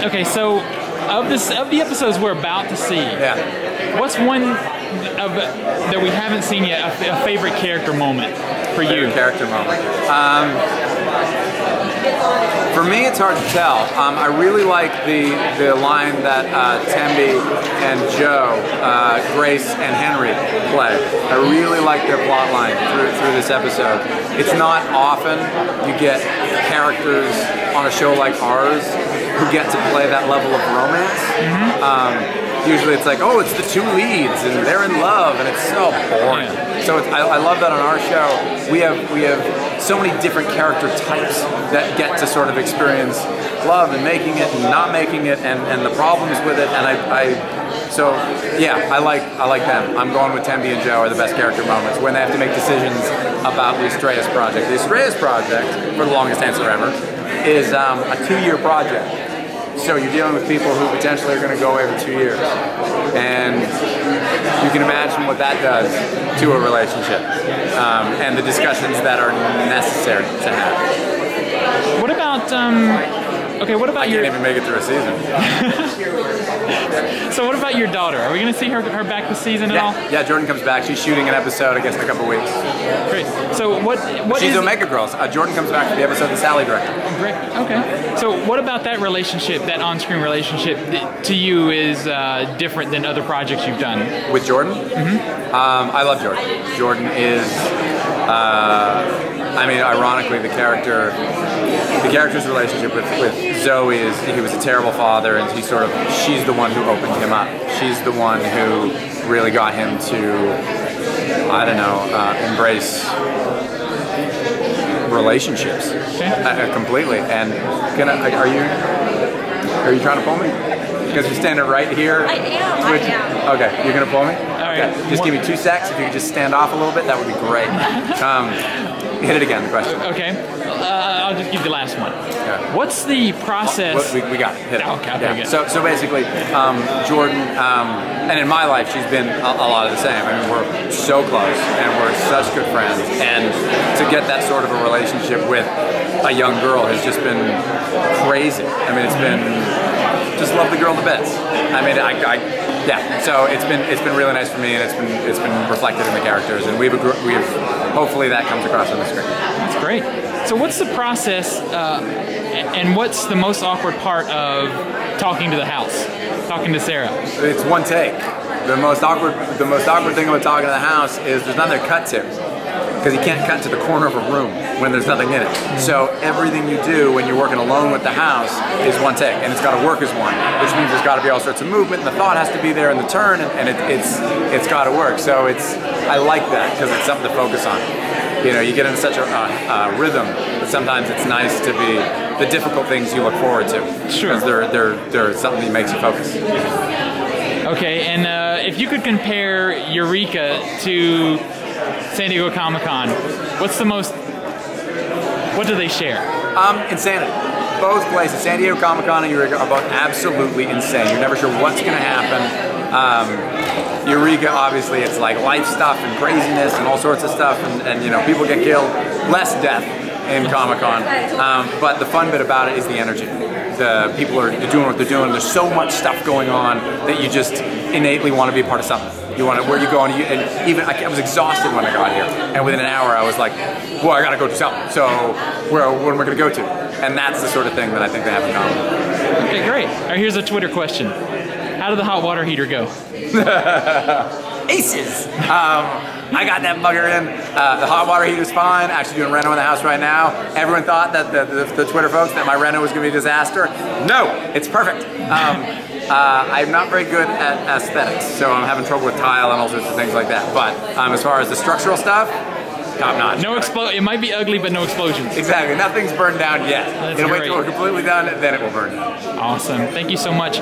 Okay, so of the episodes we're about to see, what's one that we haven't seen yet, a favorite character moment for you? Favorite character moment. For me, it's hard to tell. I really like the line that Tembi and Joe, Grace and Henry play. I really like their plot line through this episode. It's not often you get characters on a show like ours who get to play that level of romance. Usually it's like, oh, it's the two leads and they're in love, and it's so boring. So I love that on our show. We have so many different character types that get to sort of experience love and making it and not making it, and the problems with it. And so yeah, I like them. I'm going with Tembi and Joe are the best character moments when they have to make decisions about the Estrellas project. The Estrellas project, for the longest answer ever, is a 2-year project. So you're dealing with people who potentially are going to go away for 2 years. And you can imagine what that does to a relationship and the discussions that are necessary to have. What about, what about I can't even make it through a season. So what about your daughter? Are we going to see her back this season at all? Yeah, Jordan comes back. She's shooting an episode, I guess, in a couple weeks. Great. So what She's is Omega Girls. Jordan comes back for the episode that Sally directed. Oh, great. Okay. So what about that relationship, that on-screen relationship, to you is different than other projects you've done? With Jordan? I love Jordan. Jordan is, I mean, ironically, the character's relationship with Zoe is, he was a terrible father, and she's the one who opened him up. She's the one who really got him to, I don't know, embrace relationships completely. And are you trying to pull me? Because you're standing right here. I am. Okay, you're gonna pull me? All right. Okay. Just give me 2 secs. If you could just stand off a little bit, that would be great. Hit it again, the question. Okay. I'll just give you the last one. Okay. What's the process? We got it. Hit it. Okay, yeah. good. So basically, Jordan, and in my life, she's been a lot of the same. I mean, we're so close, and we're such good friends. And to get that sort of a relationship with a young girl has just been crazy. I mean, it's been just love the girl to bits. I mean, yeah. So it's been really nice for me, and it's been reflected in the characters, and we've hopefully that comes across on the screen. That's great. So what's the process, and what's the most awkward part of talking to the house, talking to Sarah? It's one take. The most awkward thing about talking to the house is there's nothing to cut to, because you can't cut to the corner of a room when there's nothing in it. So everything you do when you're working alone with the house is one take, and it's got to work as one, which means there's got to be all sorts of movement, and the thought has to be there in the turn, and it's got to work. So I like that because it's something to focus on. You know, you get in such a rhythm that sometimes it's nice to be the difficult things you look forward to. Sure. Because they're something that makes you focus. Okay, and if you could compare Eureka to San Diego Comic-Con, what do they share? Insanity. Both places, San Diego Comic-Con and Eureka, are both absolutely insane. You're never sure what's going to happen. Eureka, obviously, it's like life stuff and craziness and all sorts of stuff, and you know, people get killed. Less death in Comic-Con, but the fun bit about it is the energy. The people are doing what they're doing. There's so much stuff going on that you just innately want to be a part of something. You want to, where you go, and even I was exhausted when I got here, and within an hour I was like, well, I gotta go do something. So what am I gonna go to? And that's the sort of thing that I think they have in common. Okay, great. All right, here's a Twitter question. How did the hot water heater go? Aces! I got that bugger in. The hot water heater's fine. Actually doing reno in the house right now. Everyone thought that the Twitter folks that my reno was gonna be a disaster. No, it's perfect. I'm not very good at aesthetics, so I'm having trouble with tile and all sorts of things like that. But as far as the structural stuff, top notch. No it might be ugly, but no explosions. Exactly. Nothing's burned down yet. It'll wait till we're completely done, then it will burn down. Awesome. Thank you so much.